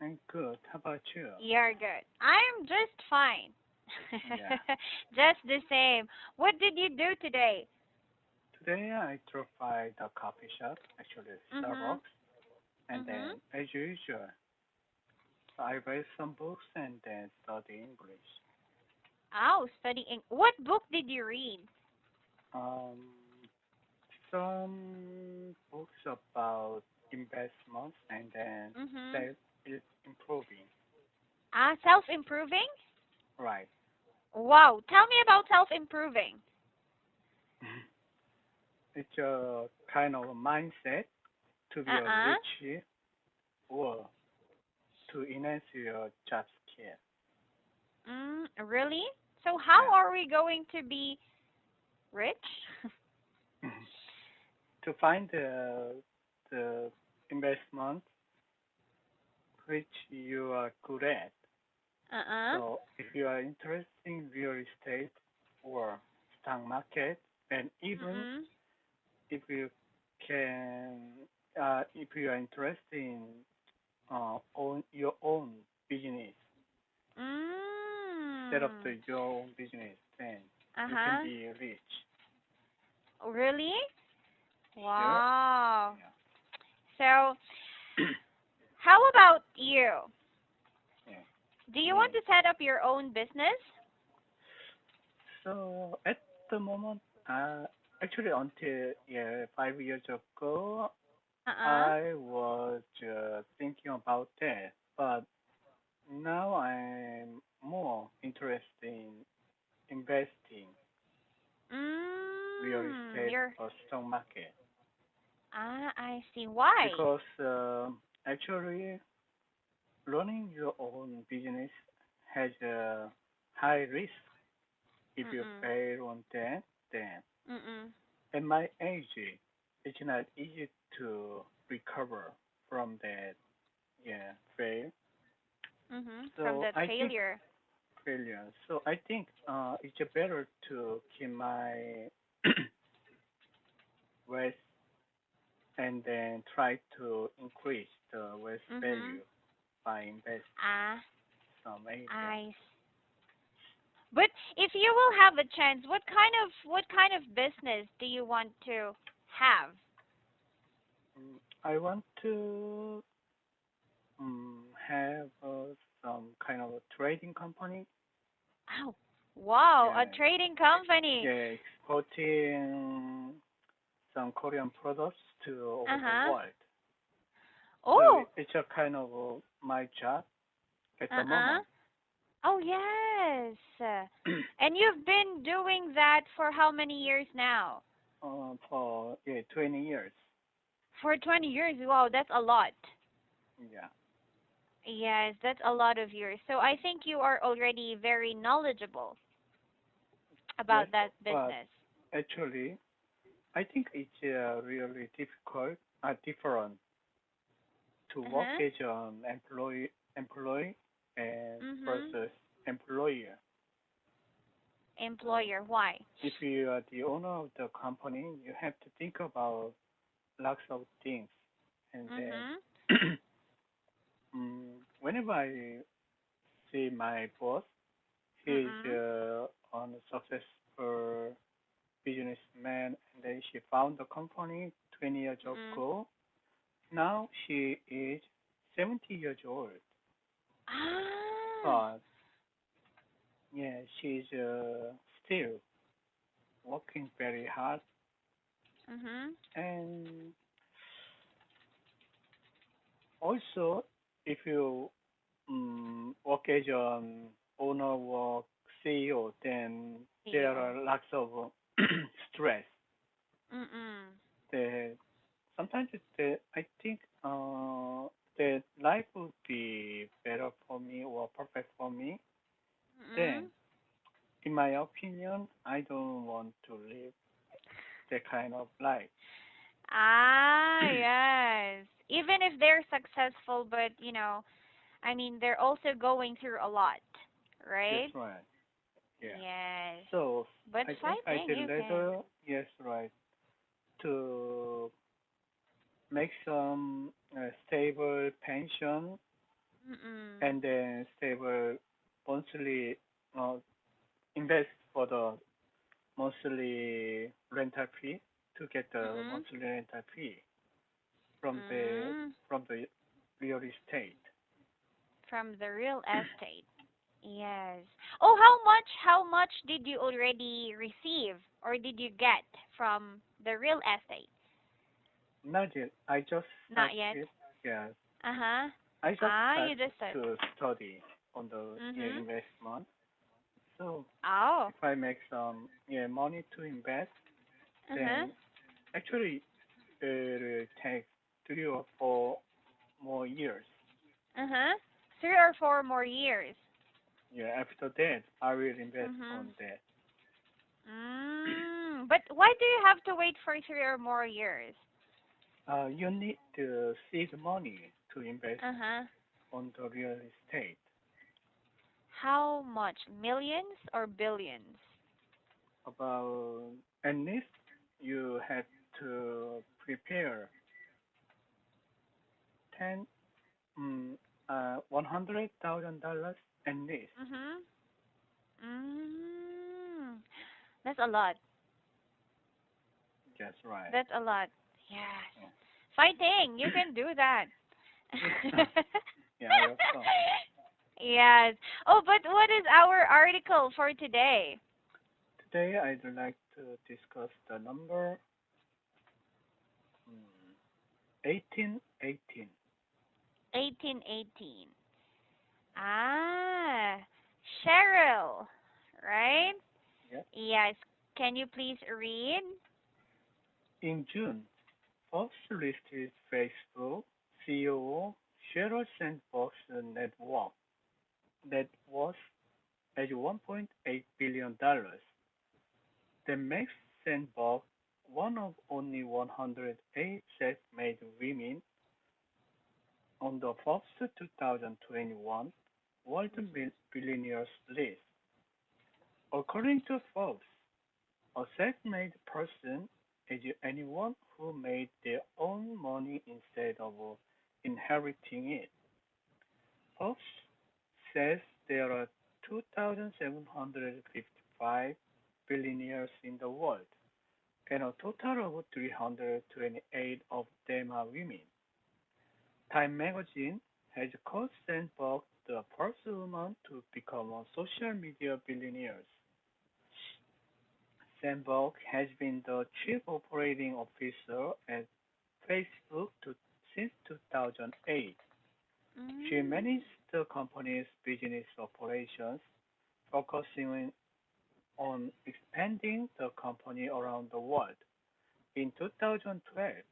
I'm good. How about you? You're good. I'm just fine. Yeah. Just the same. What did you do today? Today I dropped by the coffee shop, actually Mhm. Starbucks, and Mhm. then, as usual, I read some books and then study English. Oh, studying. What book did you read? Um, some books about investments and then Mhm. self improving. Ah, self-improving? Right. Wow, tell me about self-improving. It's a kind of a mindset to be a Uh-uh. rich or to enhance your job skill. Really? So how Yeah. are we going to be rich? To find the investment which you are good at. Uh-uh. So if you are interested in real estate or stock market, and even Mm-mm. if you can, if you are interested in own your own business, set up Mm. your own business, then you can Uh-huh. be rich. Really? Sure. Wow. Yeah. So, how about you? Yeah. Do you want Me. to set up your own business? So at the moment, actually until yeah 5 years ago, Uh-uh. I was thinking about that, but now I'm more interested in investing real estate You're or stock market I see. Why? because actually running your own business has a high risk. If you Mm-mm. fail on that, then Mm-mm. at my age, it's not easy to recover from that yeah fail. From So that I think failure. failure. So I think it's better to keep my wealth and then try to increase the wealth Mm-hmm. value by investing Ah, some area. I. But if you will have a chance, what kind of business do you want to have? I want to have some kind of a trading company. Oh, wow, a Yeah, trading company. yeah, exporting some Korean products to over the Uh-huh. world. So Oh, it's a kind of my job at the uh-uh. moment. Oh, yes. And you've been doing that for how many years now? For yeah 20 years. For 20 years. Wow, that's a lot. Yeah. Yes, that's a lot of years. So I think you are already very knowledgeable Yes, about that but business. actually, I think it's really difficult, different to work Uh-huh. as an employee and Mhm. versus employer. So Employer, why? if you are the owner of the company, you have to think about lots of things. And Mhm. then whenever I see my boss, he is Mhm. on a successful businessman, and then she found the company 20 years Mhm. ago. Now she is 70 years old, Ah. but yeah, she's still working very hard. Mhm. And also, if you work as an owner or CEO, then there CEO. are lots of stress. Mhm. The sometimes I think the life would be better for me or perfect for me. Then, Mhm. in my opinion, I don't want to live that kind of life. Ah, yes. Even if they're successful, but I mean, they're also going through a lot, That's right? right. Yeah. Yes. So But I think I fighting, did you can. later. Yes, right. To make some stable pension Mm-mm. and then save a monthly, uh, invest for the monthly rental fee to get the Mm-mm. monthly rental fee from the Mm. from the real estate. From the real estate. Yes. Oh, how much did you already receive or did you get from the real estate? Not yet. I just Not yet. started. Yes, Uh-huh. I just Ah, started you just said. to study on the Mhm. investment. So Oh. if I make some money to invest, Uh-huh. then actually it will take 3 or 4 more years. Uh-huh. 3 or 4 more years. Yeah, after that I will invest Mhm. on that. But why do you have to wait for 3 or more years? You need to seed money to invest Uh-huh. on the real estate. How much? Millions or billions? About at least you have to prepare 10 $100,000 at least. Mhm. Mm. That's a lot. That's right. That's a lot. Yes. Fighting. You can do that. Yeah. Yeah, I hope so. Yes. Oh, but what is our article for today? Today I'd like to discuss the number 1818. 1818. Ah, Cheryl, right? Yeah. Yes. Can you please read? In June, Fox listed Facebook CEO Sheryl Sandberg's network that was at $1.8 billion. That makes Sandberg one of only 108 self-made women on the Forbes 2021 World Billionaires list. According to Forbes, a self-made person is anyone who made their own money instead of inheriting it. Forbes says there are 2,755 billionaires in the world, and a total of 328 of them are women. Time magazine has called Sandberg the first woman to become a social media billionaire. Sandberg has been the chief operating officer at Facebook since 2008. She Mm. managed the company's business operations, focusing on expanding the company around the world. In 2012,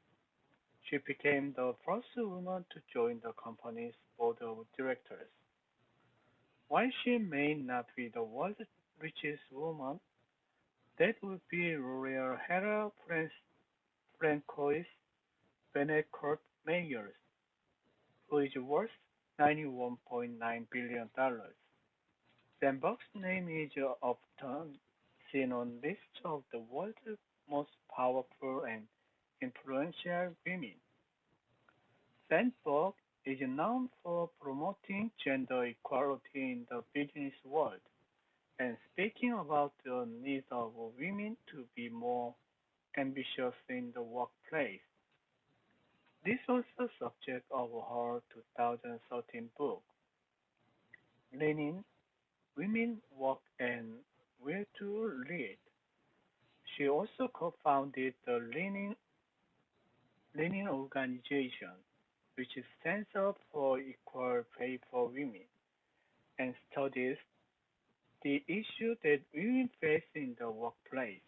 she became the first woman to join the company's board of directors. While she may not be the world's richest woman, that would be Laura Hera Francois Benecourt Meyers, who is worth $91.9 billion. Sandberg's name is often seen on lists of the world's most powerful and influential women. Sandberg is known for promoting gender equality in the business world and speaking about the need of women to be more ambitious in the workplace. This was the subject of her 2013 book, Learning Women Work and Where to Lead. She also co-founded the Lenin organization, which stands up for equal pay for women and studies the issue that women face in the workplace.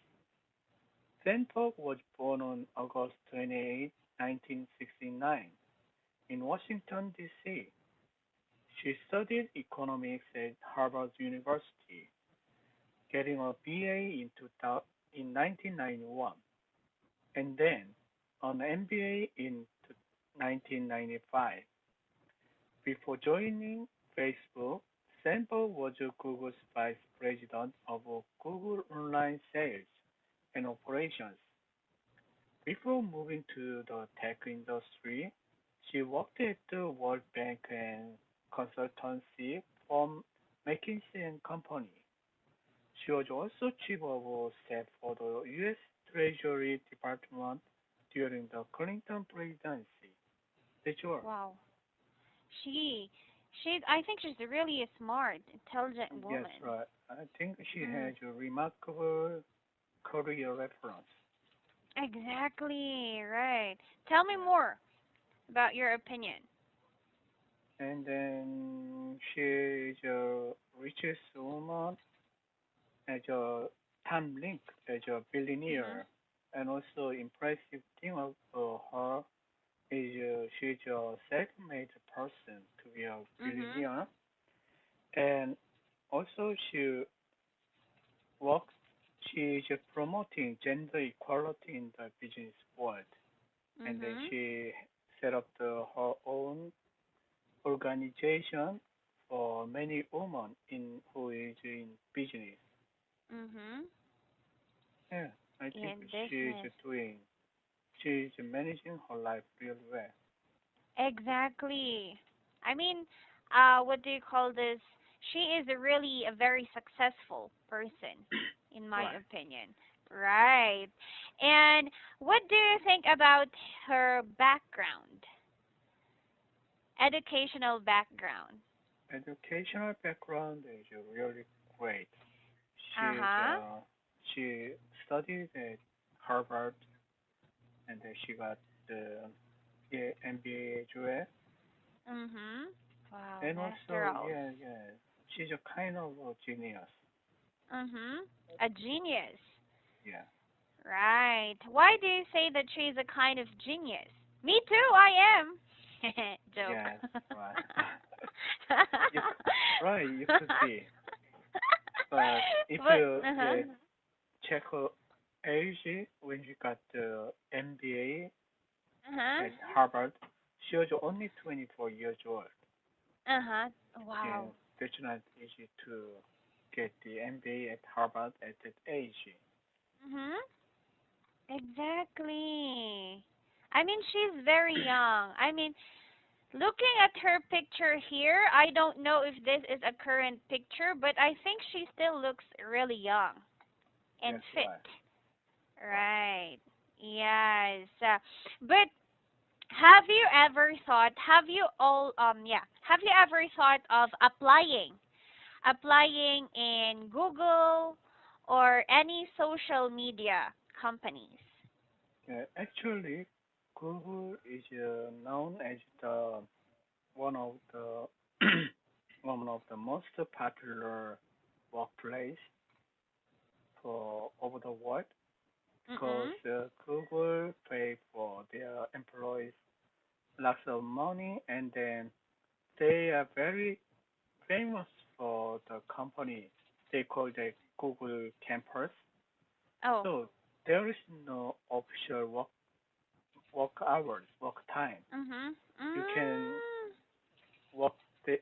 Sandberg was born on August 28, 1969, in Washington, D.C. She studied economics at Harvard University, getting a BA in 1991, and then an MBA in 1995. Before joining Facebook, Sandberg was Google's vice president of Google Online Sales and Operations. Before moving to the tech industry, she worked at the World Bank and consultancy firm McKinsey and Company. She was also chief of staff for the U.S. Treasury Department during the Clinton presidency. That's all. Wow. She, I think she's really a smart, intelligent Yes, woman. right. I think she Mm, has a remarkable career reference. exactly, right. Tell me Yeah. more about your opinion. And then she is a richest woman as a Tom Link as a Mhm. billionaire. And also impressive thing of her is she's a self-made person to be a Mhm. billionaire. And also works, she is promoting gender equality in the business world. And then Mhm. she set up her own organization for many women in who is in business. Mhm. Yeah, I think In she is business. doing, she is managing her life really well. Exactly. I mean, what do you call this? She is really a very successful person, in my Right. opinion. Right. And what do you think about her background, educational background? Educational background is really great. Uh She is, huh. she studied at Harvard and then she got the, yeah, MBA as well. Mhm. Wow, And also, masterals. yeah, she's a kind of a genius. Mhm. A genius. Yeah. Right. Why do you say that she's a kind of genius? Me too, I am. Joke. Yes, right. you right, you could be, but if But you, uh-huh. yeah, check her age when she got the MBA Uh-huh. at Harvard, she was only 24 years old. Uh-huh. Yeah, Wow. that's not easy to get the MBA at Harvard at that age. Mhm. Exactly. I mean, she's very young. I mean, looking at her picture here, I don't know if this is a current picture, but I think she still looks really young and Yes, fit. right, right. Right. Yes. But have you ever thought, have you ever thought of applying in Google or any social media companies? Actually, Google is known as the one of the one of the most popular workplace for over the world because Mhm. Google pay for their employees lots of money and then they are very famous for the company. They call it Google Campus. Oh. So there is no official work hours, work time. Mhm. You can Mm. work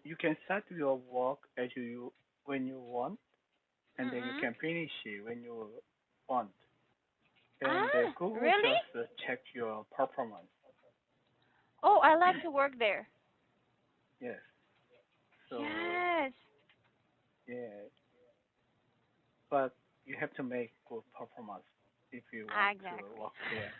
you can start your work as you when you want and then you Mhm. can finish it when you want. And Ah, Google really? just check your performance. Oh, I like to work there. Yes. So Yes. yeah, but you have to make good performance if you Ah, want to exactly. work there.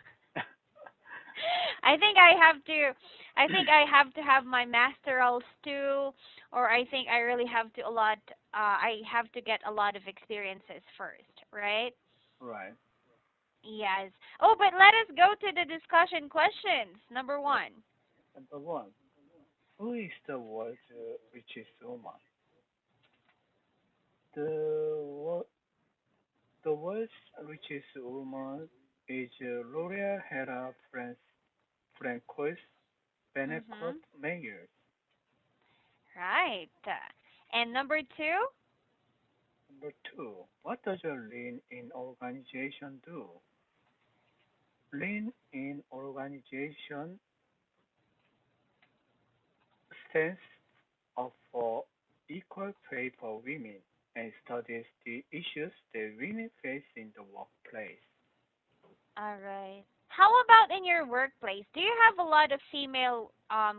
I think I have to have my masterals too, or I think I really have to a lot I have to get a lot of experiences first, right? Right. Yes. Oh, but let us go to the discussion questions. Number Yes. 1. Number one, who is the world's richest woman? The the world's richest woman is L'Oreal Hera Francois Benecourt Mhm. Meyers. Right. And number 2? Number two, what does a lean in organization do? Lean in organization stands up for equal pay for women and studies the issues that women face in the workplace. All right. How about in your workplace? Do you have a lot of female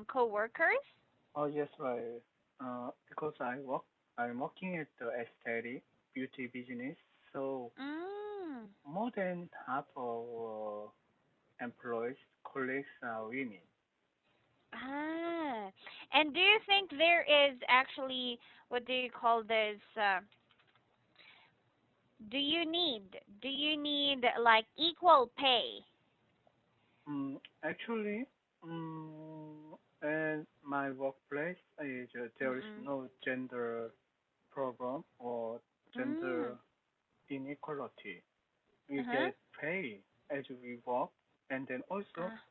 coworkers? Oh, yes, right. Because I'm working at the aesthetic beauty business, so Mm. more than half of employees, colleagues are women. Ah. And do you think there is actually, what do you call this? Do you need like equal pay? Actually, in my workplace, there is Mm-mm. no gender problem or gender Mm. inequality. We Uh-huh. get paid as we work, and then also, Ah.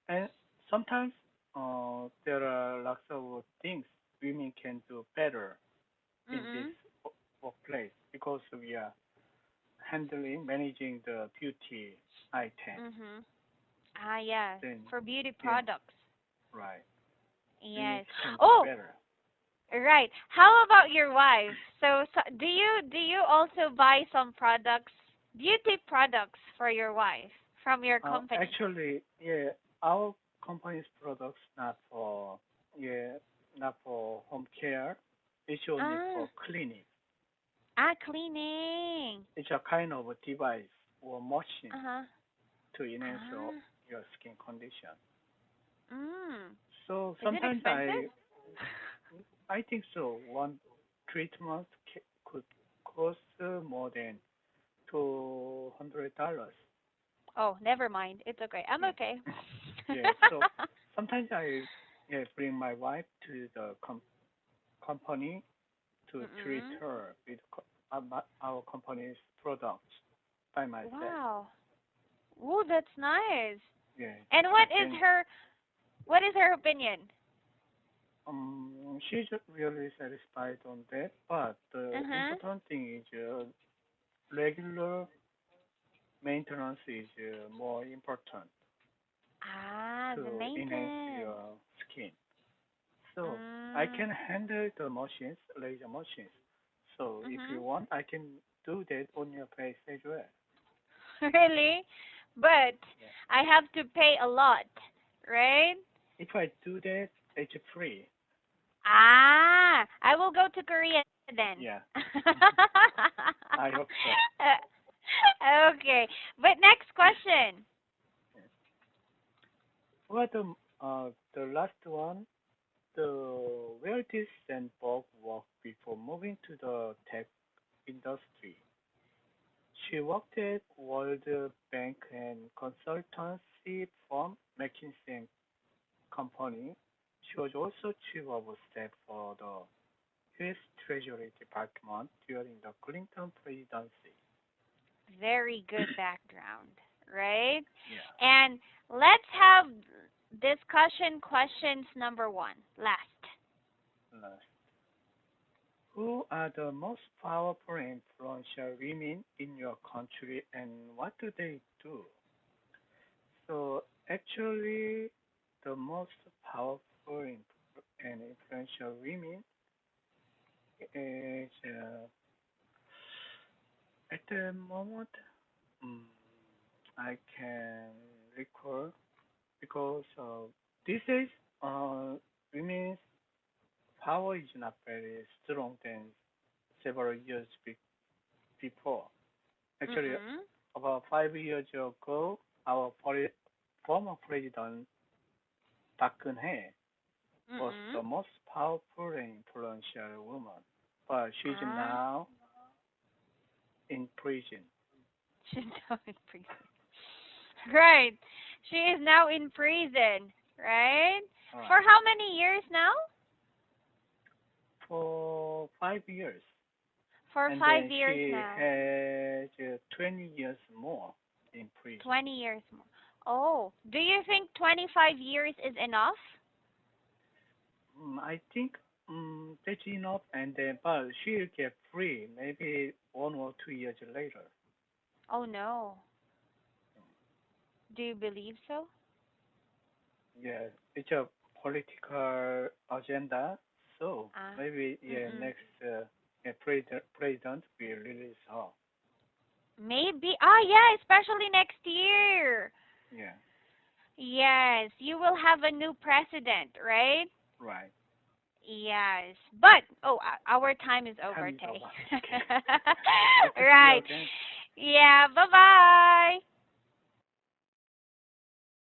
and sometimes there are lots of things women can do better in this Mm-mm. workplace because we are managing the beauty item. Mm-hmm. Ah, yes. Then, For beauty yeah, products. right. Women Yes. can do Oh, better. right. How about your wife? So do you also buy some products, beauty products for your wife from your company? Actually, yeah, our company's products yeah, not for home care. It's only Ah, for cleaning. cleaning. It's a kind of a device or machine Uh-huh. to enhance Ah. your skin condition. Mm. So Is it sometimes expensive? I think so. One treatment could cost more than $200. Oh, never mind. It's okay. I'm Yeah, okay. yeah. So sometimes I yeah, bring my wife to the company to treat Mm-mm. her with our company's products by myself. Wow. Ooh, that's nice. Yeah, And I can. what is her opinion? She's really satisfied on that, but the Uh-huh. important thing is regular maintenance is more important Ah, the to enhance maintenance. your skin. So I Mm. can handle the machines, laser machines. So if you Mhm. want, I can do that on your place as well. Really? But Yeah. I have to pay a lot, right? If I do that, it's free. Ah, I will go to Korea then. Yeah. I hope so. Okay. But next question. Yeah. Well, the last one, the where did Sandberg work before moving to the tech industry? She worked at World Bank and consultancy firm McKinsey and Company. She was also chief of staff for the U.S. Treasury Department during the Clinton presidency. Very good background, right? Yeah. And let's have discussion questions number 1. Last. Last. Who are the most powerful and influential women in your country and what do they do? So actually, the most powerful and influential women is at the moment mm, I can recall because these days women's power is not very strong than several years before. Actually, Mhm. about 5 years ago, our former president Park Geun-hye was Mhm. the most powerful and influential woman, but she's Ah, now in prison. she's now in prison. Right. She is now in prison, right? For Right. how many years now? For 5 years. For And five then years she now. has 20 years more in prison. 20 years more. Oh, do you think 25 years is enough? I think that's enough, and then but she'll get free maybe 1 or 2 years later. Oh no. Do you believe so? Yeah, it's a political agenda, so Ah. maybe yeah Mm-mm. next yeah, president will release her. Maybe. Ah, yeah, especially next year. Yeah, Yes, you will have a new president, right? right. Yes. But oh, our time is Time over, is Tay. over. Okay. Good to see you Right. again. Yeah, bye-bye.